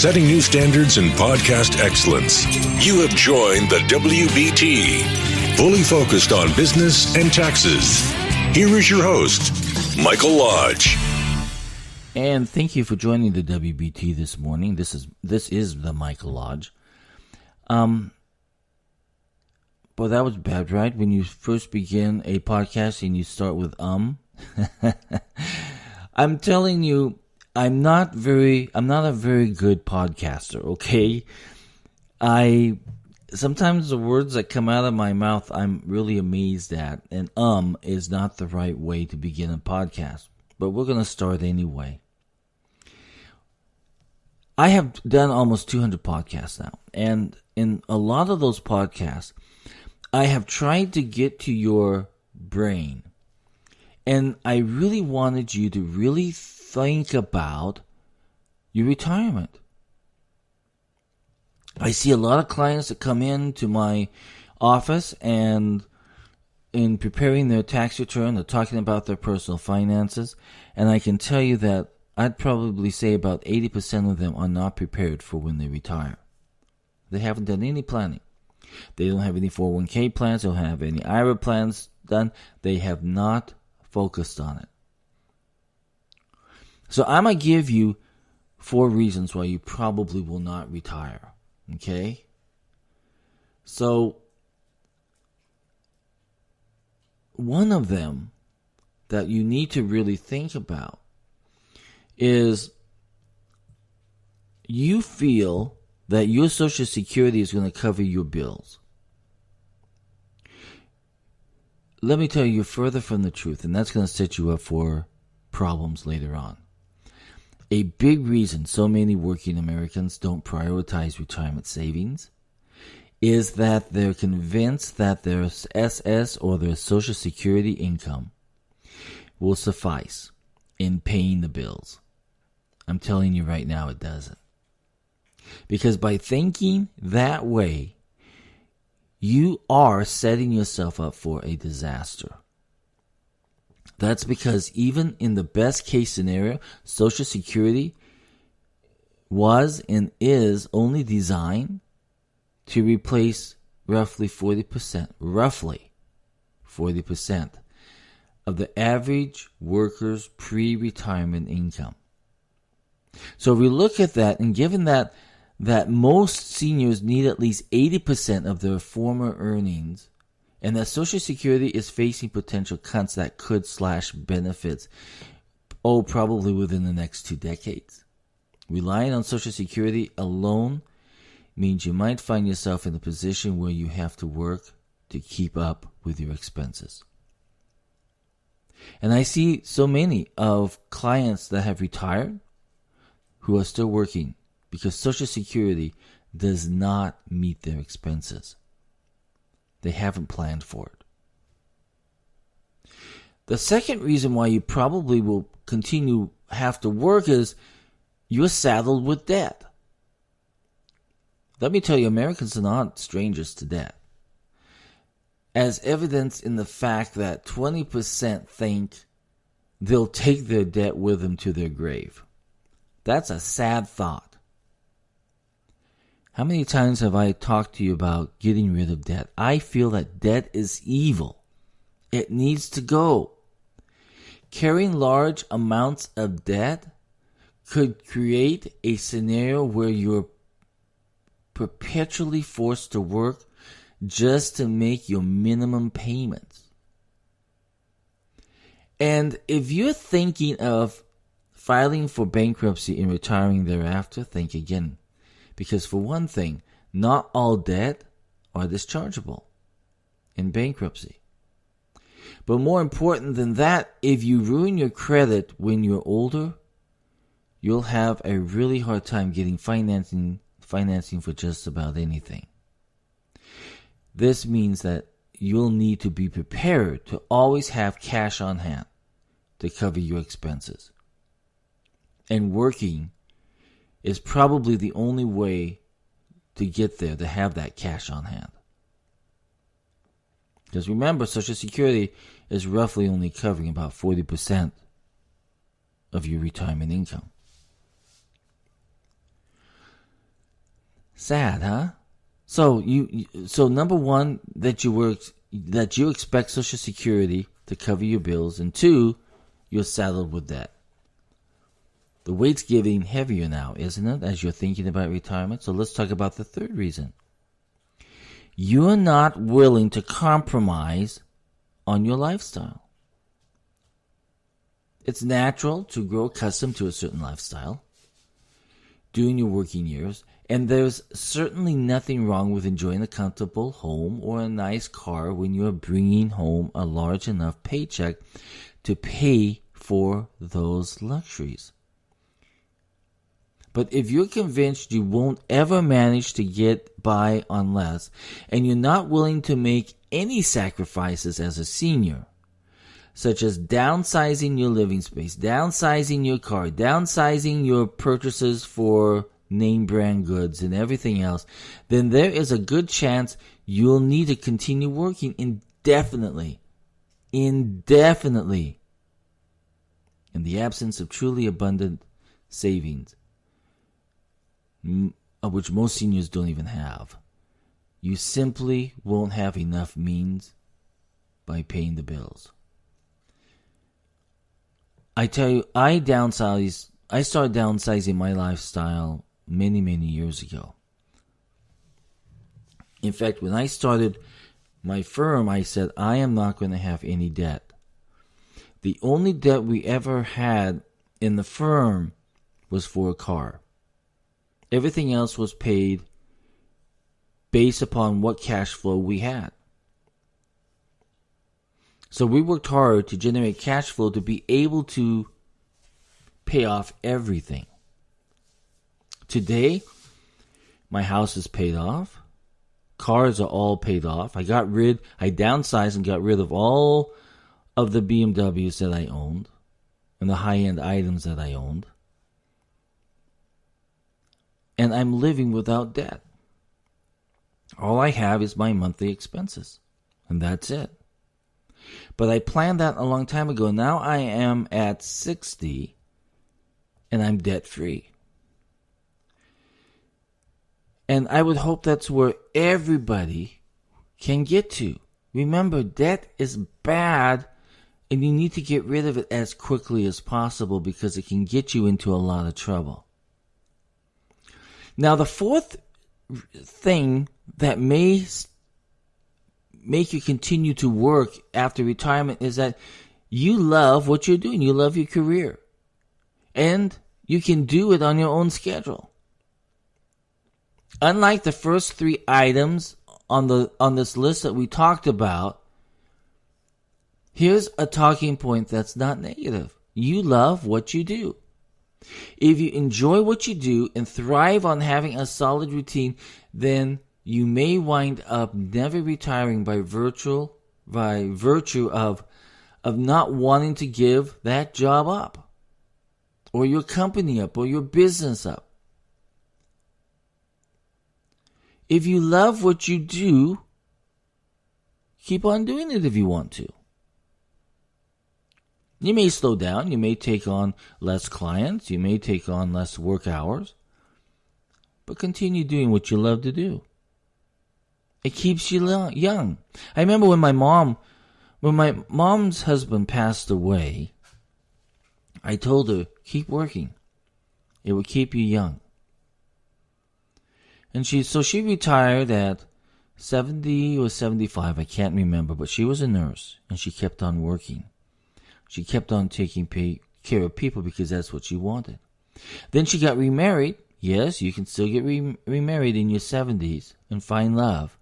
setting new standards in podcast excellence. You have joined the WBT, fully focused on business and taxes. Here is your host, Michael Lodge. And thank you for joining the WBT this morning. This is the Michael Lodge. Well, that was bad, right? When you first begin a podcast and you start with I'm telling you, I'm not a very good podcaster, okay? Sometimes the words that come out of my mouth, I'm really amazed at, and is not the right way to begin a podcast. But we're going to start anyway. I have done almost 200 podcasts now, and in a lot of those podcasts, I have tried to get to your brain, and I really wanted you to really think about your retirement. I see a lot of clients that come into my office, and in preparing their tax return, they're talking about their personal finances, and I can tell you that I'd probably say about 80% of them are not prepared for when they retire. They haven't done any planning. They don't have any 401k plans, they don't have any IRA plans done. They have not focused on it. So I'm going to give you 4 reasons why you probably will not retire. Okay? So, one of them that you need to really think about is you feel that your Social Security is going to cover your bills. Let me tell you, you're further from the truth, and that's going to set you up for problems later on. A big reason so many working Americans don't prioritize retirement savings is that they're convinced that their SS or their Social Security income will suffice in paying the bills. I'm telling you right now, it doesn't. Because by thinking that way, you are setting yourself up for a disaster. That's because even in the best case scenario, Social Security was and is only designed to replace roughly 40% of the average worker's pre-retirement income. So if we look at that, and given that most seniors need at least 80% of their former earnings, and that Social Security is facing potential cuts that could slash benefits, probably within the next 2 decades. Relying on Social Security alone means you might find yourself in a position where you have to work to keep up with your expenses. And I see so many of clients that have retired who are still working because Social Security does not meet their expenses. They haven't planned for it. The second reason why you probably will have to work is you're saddled with debt. Let me tell you, Americans are not strangers to debt, as evidenced in the fact that 20% think they'll take their debt with them to their grave. That's a sad thought. How many times have I talked to you about getting rid of debt? I feel that debt is evil. It needs to go. Carrying large amounts of debt could create a scenario where you're perpetually forced to work just to make your minimum payments. And if you're thinking of filing for bankruptcy and retiring thereafter, think again. Because for one thing, not all debt are dischargeable in bankruptcy. But more important than that, if you ruin your credit when you're older, you'll have a really hard time getting financing for just about anything. This means that you'll need to be prepared to always have cash on hand to cover your expenses. And working is probably the only way to get there, to have that cash on hand. Because remember, Social Security is roughly only covering about 40% of your retirement income. Sad, huh? So so number one, that you expect Social Security to cover your bills, and two, you're saddled with debt. The weight's getting heavier now, isn't it, as you're thinking about retirement? So let's talk about the third reason. You're not willing to compromise on your lifestyle. It's natural to grow accustomed to a certain lifestyle during your working years, and there's certainly nothing wrong with enjoying a comfortable home or a nice car when you're bringing home a large enough paycheck to pay for those luxuries. But if you're convinced you won't ever manage to get by on less, and you're not willing to make any sacrifices as a senior, such as downsizing your living space, downsizing your car, downsizing your purchases for name brand goods and everything else, then there is a good chance you'll need to continue working indefinitely. In the absence of truly abundant savings, of which most seniors don't even have. You simply won't have enough means by paying the bills. I tell you, I started downsizing my lifestyle many, many years ago. In fact, when I started my firm, I said, I am not going to have any debt. The only debt we ever had in the firm was for a car. Everything else was paid based upon what cash flow we had. So we worked hard to generate cash flow to be able to pay off everything. Today, my house is paid off. Cars are all paid off. I downsized and got rid of all of the BMWs that I owned and the high-end items that I owned. And I'm living without debt. All I have is my monthly expenses, and that's it. But I planned that a long time ago. Now I am at 60, and I'm debt-free. And I would hope that's where everybody can get to. Remember, debt is bad, and you need to get rid of it as quickly as possible because it can get you into a lot of trouble. Now, the fourth thing that may make you continue to work after retirement is that you love what you're doing. You love your career. And you can do it on your own schedule. Unlike the first three items on this list that we talked about, here's a talking point that's not negative. You love what you do. If you enjoy what you do and thrive on having a solid routine, then you may wind up never retiring by virtue of not wanting to give that job up, or your company up, or your business up. If you love what you do, keep on doing it if you want to. You may slow down, you may take on less clients, you may take on less work hours, but continue doing what you love to do. It keeps you young. I remember when my mom's husband passed away, I told her, keep working. It will keep you young. And she retired at 70 or 75, I can't remember, but she was a nurse, and she kept on working. She kept on taking care of people because that's what she wanted. Then she got remarried. Yes, you can still get remarried in your 70s and find love.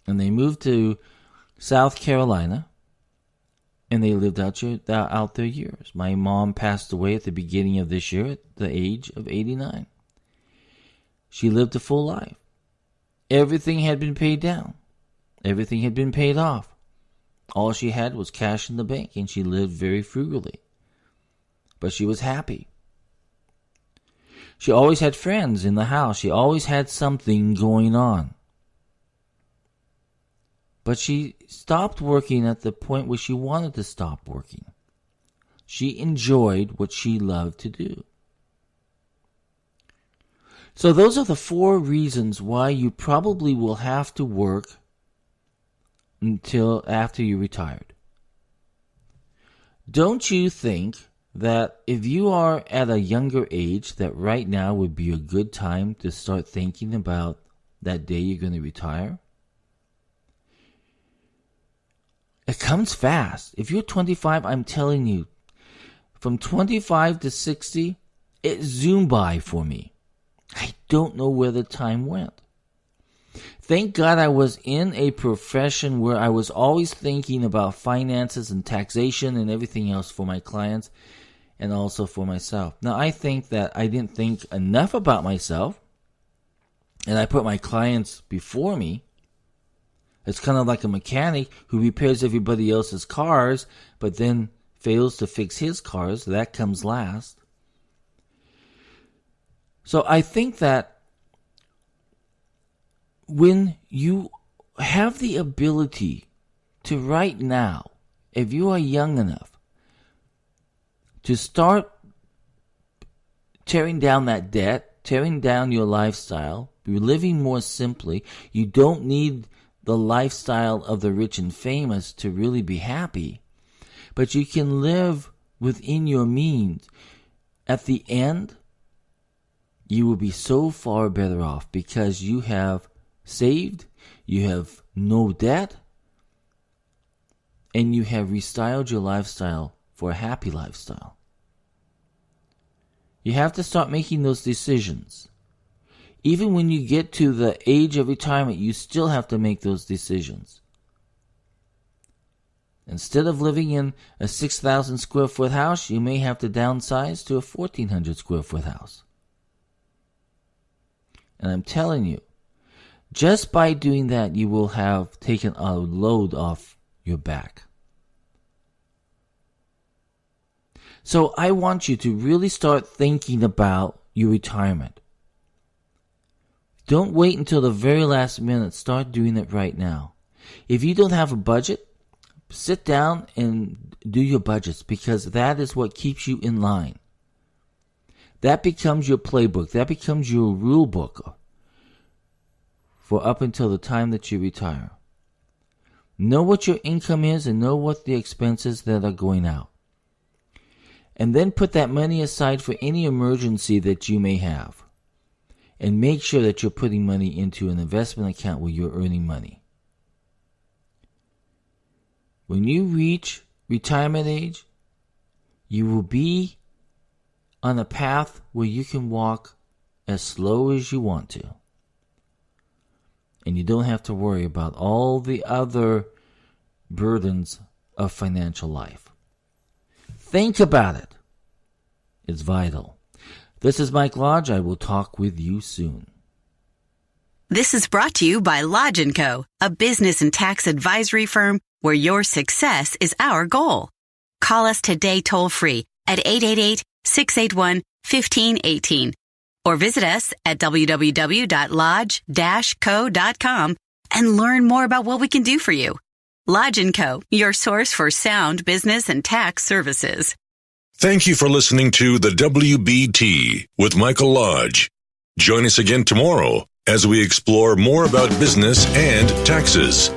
And they moved to South Carolina, and they lived out their years. My mom passed away at the beginning of this year at the age of 89. She lived a full life. Everything had been paid down. Everything had been paid off. All she had was cash in the bank, and she lived very frugally. But she was happy. She always had friends in the house. She always had something going on. But she stopped working at the point where she wanted to stop working. She enjoyed what she loved to do. So those are the 4 reasons why you probably will have to work until after you're retired. Don't you think that if you are at a younger age, that right now would be a good time to start thinking about that day you're going to retire? It comes fast. If you're 25, I'm telling you, from 25 to 60, it zoomed by for me. I don't know where the time went. Thank God I was in a profession where I was always thinking about finances and taxation and everything else for my clients and also for myself. Now, I think that I didn't think enough about myself, and I put my clients before me. It's kind of like a mechanic who repairs everybody else's cars, but then fails to fix his cars. That comes last. So I think that when you have the ability to right now, if you are young enough, to start tearing down that debt, tearing down your lifestyle, you're living more simply, you don't need the lifestyle of the rich and famous to really be happy, but you can live within your means. At the end, you will be so far better off because you have saved, you have no debt, and you have restyled your lifestyle for a happy lifestyle. You have to start making those decisions. Even when you get to the age of retirement, you still have to make those decisions. Instead of living in a 6,000 square foot house, you may have to downsize to a 1,400 square foot house. And I'm telling you, just by doing that, you will have taken a load off your back. So I want you to really start thinking about your retirement. Don't wait until the very last minute. Start doing it right now. If you don't have a budget, sit down and do your budgets, because that is what keeps you in line. That becomes your playbook. That becomes your rule book for up until the time that you retire. Know what your income is and know what the expenses that are going out. And then put that money aside for any emergency that you may have. And make sure that you're putting money into an investment account where you're earning money. When you reach retirement age, you will be on a path where you can walk as slow as you want to. And you don't have to worry about all the other burdens of financial life. Think about it. It's vital. This is Mike Lodge. I will talk with you soon. This is brought to you by Lodge & Co., a business and tax advisory firm where your success is our goal. Call us today toll-free at 888-681-1518 or visit us at www.lodge-co.com and learn more about what we can do for you. Lodge & Co., your source for sound business and tax services. Thank you for listening to the WBT with Michael Lodge. Join us again tomorrow as we explore more about business and taxes.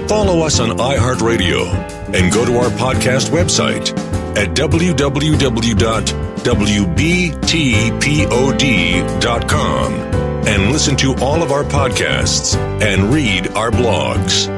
Follow us on iHeartRadio and go to our podcast website at www.wbtpod.com and listen to all of our podcasts and read our blogs.